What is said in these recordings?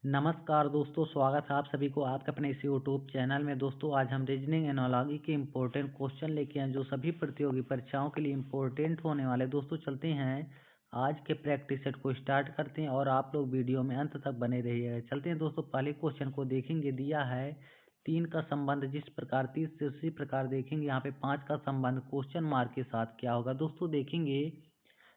नमस्कार दोस्तों, स्वागत है आप सभी को आपके अपने इस यूट्यूब चैनल में। दोस्तों आज हम रीजनिंग एनालॉजी के इम्पोर्टेंट क्वेश्चन लेके आए जो सभी प्रतियोगी परीक्षाओं के लिए इम्पोर्टेंट होने वाले। दोस्तों चलते हैं आज के प्रैक्टिस सेट को स्टार्ट करते हैं और आप लोग वीडियो में अंत तक बने रहिएगा। चलते हैं दोस्तों, पहले क्वेश्चन को देखेंगे। दिया है 3 का संबंध जिस प्रकार 30 से उसी प्रकार देखेंगे यहाँ पे 5 का संबंध क्वेश्चन मार्क के साथ क्या होगा। दोस्तों देखेंगे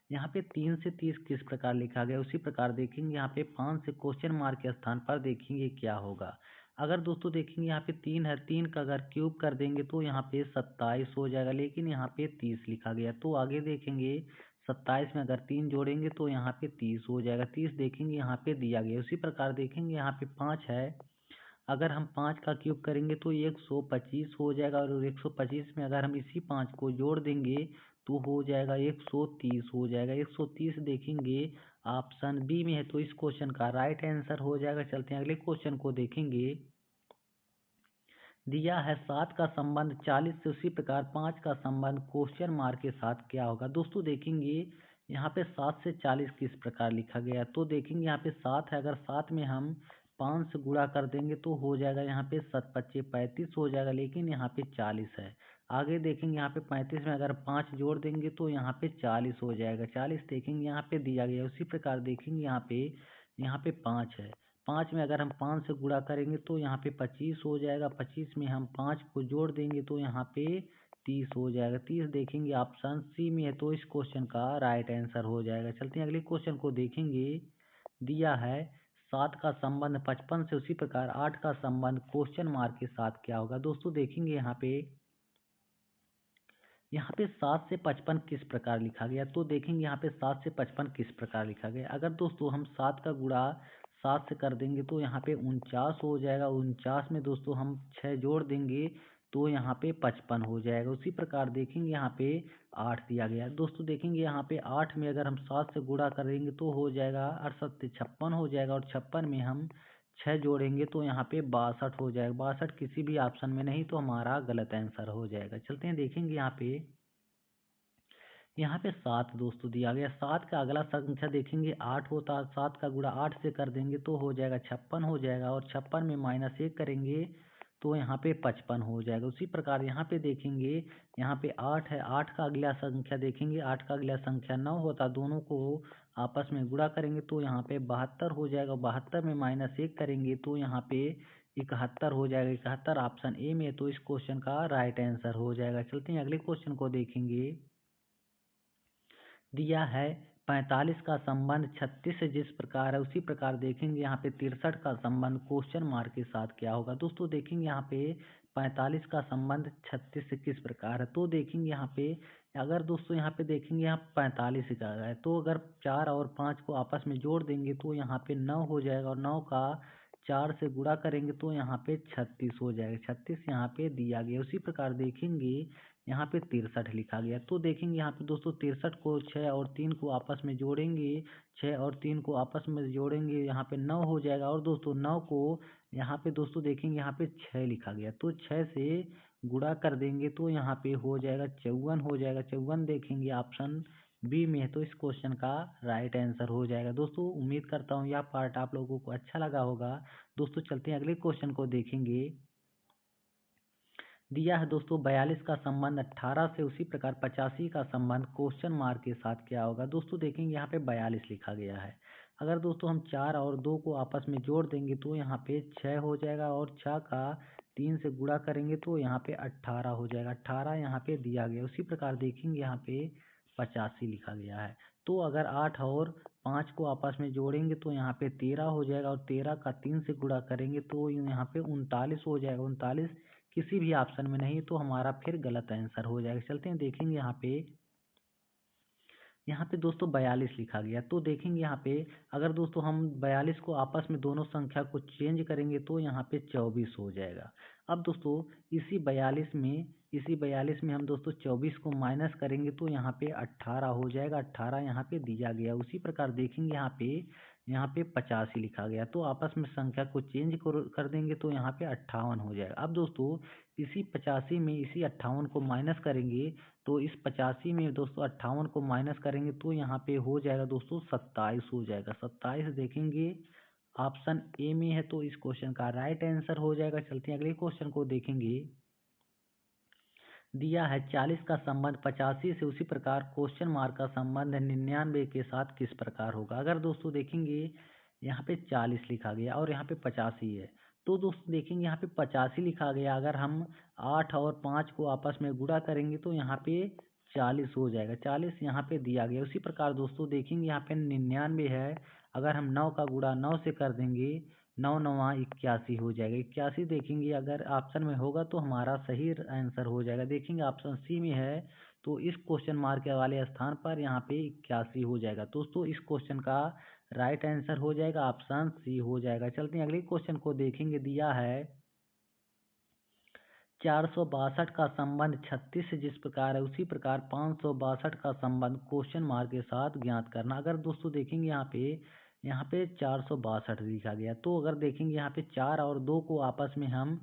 यहाँ पे 3 से 30 किस प्रकार लिखा गया, उसी प्रकार देखेंगे यहाँ पे 5 से क्वेश्चन मार्क के स्थान पर देखेंगे क्या होगा। अगर दोस्तों देखेंगे यहाँ पे 3 है, 3 का अगर क्यूब कर देंगे तो यहाँ पे 27 हो जाएगा, लेकिन यहाँ पे 30 लिखा गया। तो आगे देखेंगे 27 में अगर 3 जोड़ेंगे तो यहाँ पे 30 हो जाएगा। 30 देखेंगे यहाँ पे दिया गया। उसी प्रकार देखेंगे यहाँ पे 5 है, अगर हम 5 का क्यूब करेंगे तो 125 हो जाएगा, और 125 में अगर हम इसी 5 को जोड़ देंगे तो हो जाएगा 130 हो जाएगा। 130 देखेंगे ऑप्शन बी में है, तो इस क्वेश्चन का राइट आंसर हो जाएगा। चलते हैं अगले क्वेश्चन को देखेंगे। दिया है 7 का संबंध 40 से उसी प्रकार 5 का संबंध क्वेश्चन मार्क के साथ क्या होगा। दोस्तों देखेंगे यहाँ पे 7 से 40 किस प्रकार लिखा गया, तो देखेंगे यहाँ पे 7 है, अगर 7 में हम 5 से गुणा कर देंगे तो हो जाएगा यहाँ पे 7 पच्चे 35 हो जाएगा, लेकिन यहाँ पे 40 है। आगे देखेंगे यहाँ पे 35 में अगर 5 जोड़ देंगे तो यहाँ पे 40 हो जाएगा। 40 देखेंगे यहाँ पे दिया गया। उसी प्रकार देखेंगे यहाँ पे 5 है, 5 में अगर हम 5 से गुणा करेंगे तो यहाँ पे 25 हो जाएगा। 25 में हम 5 को जोड़ देंगे तो यहाँ पे 30 हो जाएगा। 30 देखेंगे ऑप्शन सी में है, तो इस क्वेश्चन का राइट आंसर हो जाएगा। चलते हैं अगले क्वेश्चन को देखेंगे। दिया है 7 का संबंध 55 से उसी प्रकार 8 का संबंध क्वेश्चन मार्क के साथ क्या होगा। दोस्तों देखेंगे यहाँ पे 7 से 55 किस प्रकार लिखा गया, तो देखेंगे यहाँ पे 7 से 55 किस प्रकार लिखा गया। अगर दोस्तों हम 7 का गुणा 7 से कर देंगे तो यहाँ पे 49 हो जाएगा। 49 में दोस्तों हम 6 जोड़ देंगे तो यहाँ पे 55 हो जाएगा। उसी प्रकार देखेंगे यहाँ पे 8 दिया गया। दोस्तों देखेंगे यहाँ पे 8 में अगर हम 7 से गुणा करेंगे तो हो जाएगा 68 56 हो जाएगा, और 56 में हम 6 जोड़ेंगे तो यहाँ पे 62 हो जाएगा। 62 किसी भी ऑप्शन में नहीं, तो हमारा गलत आंसर हो जाएगा। चलते हैं देखेंगे यहाँ पे 7 दोस्तों दिया गया। 7 का अगला संख्या देखेंगे 8 होता है, 7 का गुणा 8 से कर देंगे तो हो जाएगा 56 हो जाएगा, और 56 में -1 करेंगे तो यहाँ पे 55 हो जाएगा। उसी प्रकार यहाँ पे देखेंगे यहाँ पे 8 है, 8 का अगला संख्या देखेंगे 8 का अगला संख्या 9 होता, दोनों को आपस में गुणा करेंगे तो यहाँ पे 72 हो जाएगा। 72 में -1 करेंगे तो यहाँ पे 71 हो जाएगा। 71 ऑप्शन ए में है, तो इस क्वेश्चन का राइट आंसर हो जाएगा। चलते हैं अगले क्वेश्चन को देखेंगे। दिया है 45 का संबंध 36 से जिस प्रकार है उसी प्रकार देखेंगे यहाँ पे 63 का संबंध क्वेश्चन मार्क के साथ क्या होगा। दोस्तों देखेंगे यहाँ पे 45 का संबंध 36 से किस प्रकार है, तो देखेंगे यहाँ पे अगर दोस्तों यहाँ पे देखेंगे यहाँ 45 का है, तो अगर 4 और 5 को आपस में जोड़ देंगे तो यहाँ पे 9 हो जाएगा, और 9 का 4 से गुणा करेंगे तो यहाँ पे 36 हो जाएगा। 36 यहाँ पे दिया गया। उसी प्रकार देखेंगे यहाँ पे 63 लिखा गया, तो देखेंगे यहाँ पे दोस्तों 63 को 6 और 3 को आपस में जोड़ेंगे, 6 और 3 को आपस में जोड़ेंगे यहाँ पे 9 हो जाएगा, और दोस्तों 9 को यहाँ पे दोस्तों देखेंगे यहाँ पे 6 लिखा गया, तो 6 से गुणा कर देंगे तो यहाँ पे हो जाएगा 54 हो जाएगा। 54 देखेंगे ऑप्शन बी में है, तो इस क्वेश्चन का राइट आंसर हो जाएगा। दोस्तों उम्मीद करता हूँ यह पार्ट आप लोगों को अच्छा लगा होगा। दोस्तों चलते हैं अगले क्वेश्चन को देखेंगे। दिया है दोस्तों 42 का संबंध 18 से उसी प्रकार 85 का संबंध क्वेश्चन मार्क के साथ क्या होगा। दोस्तों देखेंगे यहाँ पे 42 लिखा गया है, अगर दोस्तों हम 4 और 2 को आपस में जोड़ देंगे तो यहाँ पे 6 हो जाएगा, और 6 का 3 से गुणा करेंगे तो यहाँ पे 18 हो जाएगा। 18 यहाँ पे दिया गया। उसी प्रकार देखेंगे यहाँ पे 85 लिखा गया है, तो अगर 8 और 5 को आपस में जोड़ेंगे तो यहाँ पे 13 हो जाएगा, और 13 का 3 से गुणा करेंगे तो यहाँ पे 39 हो जाएगा। 39 किसी भी ऑप्शन में नहीं, तो हमारा फिर गलत आंसर हो जाएगा। चलते हैं देखेंगे यहाँ पे दोस्तों 42 लिखा गया, तो देखेंगे यहाँ पे अगर दोस्तों हम 42 को आपस में दोनों संख्या को चेंज करेंगे तो यहाँ पे 24 हो जाएगा। अब दोस्तों इसी 42 में हम दोस्तों 24 को माइनस करेंगे तो यहाँ पे 18 हो जाएगा। 18 यहाँ पे दिया गया। उसी प्रकार देखेंगे यहाँ पे 85 लिखा गया, तो आपस में संख्या को चेंज कर देंगे तो यहाँ पे 58 हो जाएगा। अब दोस्तों इसी 85 में इसी 58 को माइनस करेंगे, तो इस 85 में दोस्तों 58 को माइनस करेंगे तो यहाँ पे हो जाएगा दोस्तों 27 हो जाएगा। 27 देखेंगे ऑप्शन ए में है, तो इस क्वेश्चन का राइट आंसर हो जाएगा। चलते हैं अगले क्वेश्चन को देखेंगे। दिया है 40 का संबंध 85 से, उसी प्रकार क्वेश्चन मार्क का संबंध 99 के साथ किस प्रकार होगा। अगर दोस्तों देखेंगे यहाँ पे 40 लिखा गया और यहाँ पे 85 है, तो दोस्तों देखेंगे यहाँ पे 85 लिखा गया, अगर हम 8 और 5 को आपस में गुणा करेंगे तो यहाँ पे 40 हो जाएगा। 40 यहाँ पे दिया गया। उसी प्रकार दोस्तों देखेंगे यहाँ पे 99 है, अगर हम 9 का गुणा 9 से कर देंगे, 9 नवा 81 हो जाएगा। 81 देखेंगे अगर ऑप्शन में होगा तो हमारा सही आंसर हो जाएगा। देखेंगे ऑप्शन सी में है, तो इस क्वेश्चन मार्क वाले स्थान पर यहाँ पे 81 हो जाएगा। दोस्तों इस क्वेश्चन का राइट आंसर हो जाएगा ऑप्शन सी हो जाएगा। चलते हैं अगले क्वेश्चन को देखेंगे। दिया है 462 का संबंध 36 से जिस प्रकार है, उसी प्रकार 562 का संबंध क्वेश्चन मार्क के साथ ज्ञात करना। अगर दोस्तों देखेंगे यहाँ पे 462 लिखा गया, तो अगर देखेंगे यहाँ पे 4 और 2 को आपस में हम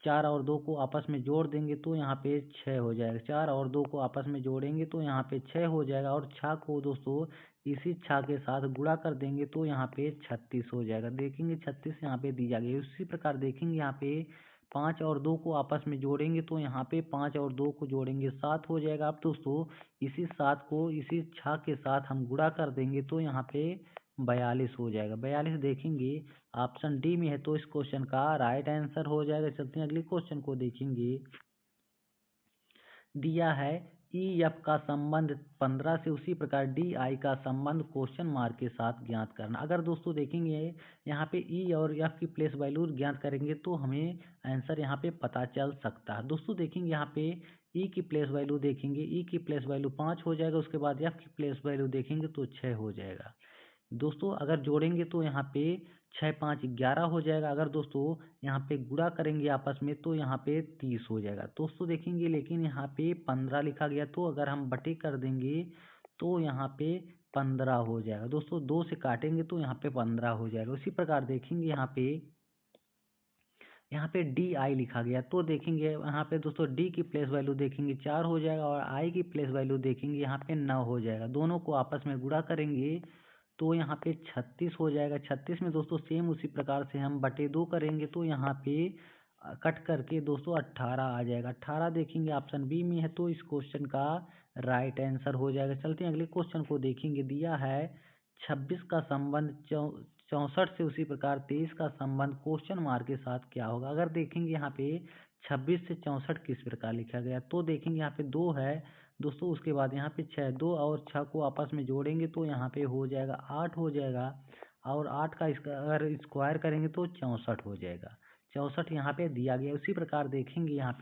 4 और 2 को आपस में जोड़ देंगे तो यहाँ पे 6 हो जाएगा। 4 और 2 को आपस में जोड़ेंगे तो यहाँ पे 6 हो जाएगा, और 6 को दोस्तों इसी 6 के साथ गुणा कर देंगे तो यहाँ पे 36 हो जाएगा। देखेंगे 36 यहाँ पे दिया गया। उसी प्रकार देखेंगे यहाँ पे 5 और 2 को आपस में जोड़ेंगे तो यहाँ पे 5 और 2 को जोड़ेंगे 7 हो जाएगा। अब दोस्तों इसी 7 को इसी 6 के साथ हम गुणा कर देंगे तो यहाँ पे 42 हो जाएगा। 42 देखेंगे ऑप्शन डी में है, तो इस क्वेश्चन का राइट आंसर हो जाएगा। चलते हैं अगले क्वेश्चन को देखेंगे। दिया है ई एफ का संबंध 15 से, उसी प्रकार डी आई का संबंध क्वेश्चन मार्क के साथ ज्ञात करना। अगर दोस्तों देखेंगे यहाँ पे ई और एफ की प्लेस वैल्यू ज्ञात करेंगे तो हमें आंसर यहाँ पे पता चल सकता है। दोस्तों देखेंगे यहाँ पे ई की प्लेस वैल्यू देखेंगे, ई की प्लेस वैल्यू 5 हो जाएगा, उसके बाद एफ की प्लेस वैल्यू देखेंगे तो 6 हो जाएगा। दोस्तों अगर जोड़ेंगे तो यहाँ पे 6 5 11 हो जाएगा। अगर दोस्तों यहाँ पे गुणा करेंगे आपस में तो यहाँ पे 30 हो जाएगा। दोस्तों देखेंगे लेकिन यहाँ पे 15 लिखा गया, तो अगर हम बटे कर देंगे तो यहाँ पे 15 हो जाएगा। दोस्तों 2 से काटेंगे तो यहाँ पे 15 हो जाएगा। उसी प्रकार देखेंगे यहाँ पे डी आई लिखा गया, तो देखेंगे यहाँ पे दोस्तों डी की प्लेस वैल्यू देखेंगे 4 हो जाएगा, और आई की प्लेस वैल्यू देखेंगे यहाँ पे 9 हो जाएगा। दोनों को आपस में गुणा करेंगे तो यहाँ पे 36 हो जाएगा। 36 में दोस्तों सेम उसी प्रकार से हम बटे 2 करेंगे तो यहाँ पे कट करके दोस्तों 18 आ जाएगा। 18 देखेंगे ऑप्शन बी में है, तो इस क्वेश्चन का राइट आंसर हो जाएगा। चलते हैं अगले क्वेश्चन को देखेंगे। दिया है 26 का संबंध 64 से, उसी प्रकार 23 का संबंध क्वेश्चन मार्क के साथ क्या होगा। अगर देखेंगे यहाँ पे 26 से 64 किस प्रकार लिखा गया, तो देखेंगे यहाँ पे 2 है दोस्तों, उसके बाद यहाँ पे 6, 2 और 6 को आपस में जोड़ेंगे तो यहाँ पे हो जाएगा 8 हो जाएगा, और 8 का इसका अगर स्क्वायर करेंगे तो 64 हो जाएगा। 64 यहाँ पे दिया गया। उसी प्रकार देखेंगे यहाँ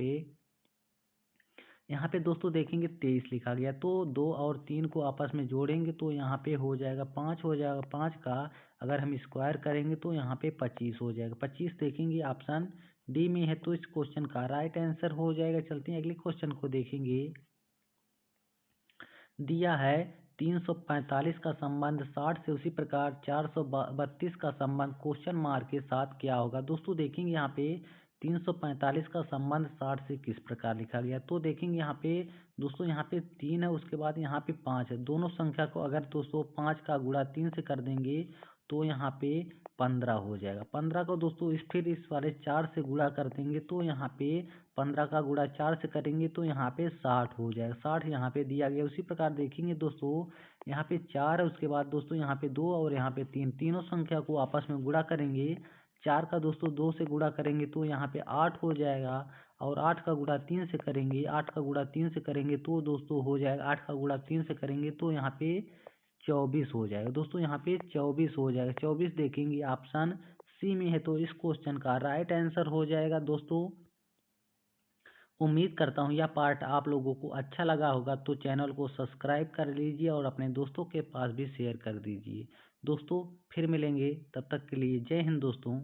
पे दोस्तों देखेंगे 23 लिखा गया, तो 2 और 3 को आपस में जोड़ेंगे तो यहाँ पे हो जाएगा 5 हो जाएगा। 5 का अगर हम स्क्वायर करेंगे तो यहाँ पे 25 हो जाएगा। 25 देखेंगे ऑप्शन डी में है, तो इस क्वेश्चन का राइट आंसर हो जाएगा। चलते हैं अगले क्वेश्चन को देखेंगे। दिया है 345 का संबंध 60 से, उसी प्रकार 432 का संबंध क्वेश्चन मार्क के साथ क्या होगा। दोस्तों देखेंगे यहाँ पे 345 का संबंध 60 से किस प्रकार लिखा गया, तो देखेंगे यहाँ पे दोस्तों यहाँ पे 3 है, उसके बाद यहाँ पे 5 है। दोनों संख्या को अगर दोस्तों 5 का गुणा 3 से कर देंगे तो यहाँ पे 15 हो जाएगा। 15 को दोस्तों फिर इस वाले 4 से गुणा कर देंगे तो यहाँ पे 15 का गुणा 4 से करेंगे तो यहाँ पे 60 हो जाएगा। 60 यहाँ पे दिया गया। उसी प्रकार देखेंगे दोस्तों यहाँ पे 4 है, उसके बाद दोस्तों यहाँ पे 2 और यहाँ पे 3, तीनों संख्या को आपस में गुणा करेंगे। 4 का दोस्तों 2 से गुणा करेंगे तो यहाँ पे 8 हो जाएगा, और 8 का गुणा 3 से करेंगे, 8 का गुणा 3 से करेंगे तो दोस्तों हो जाएगा, 8 का गुणा 3 से करेंगे तो यहाँ पे 24 हो जाएगा। दोस्तों यहाँ पे 24 हो जाएगा। 24 देखेंगे ऑप्शन सी में है, तो इस क्वेश्चन का राइट आंसर हो जाएगा। दोस्तों उम्मीद करता हूँ यह पार्ट आप लोगों को अच्छा लगा होगा, तो चैनल को सब्सक्राइब कर लीजिए और अपने दोस्तों के पास भी शेयर कर दीजिए। दोस्तों फिर मिलेंगे, तब तक के लिए जय हिंद दोस्तों।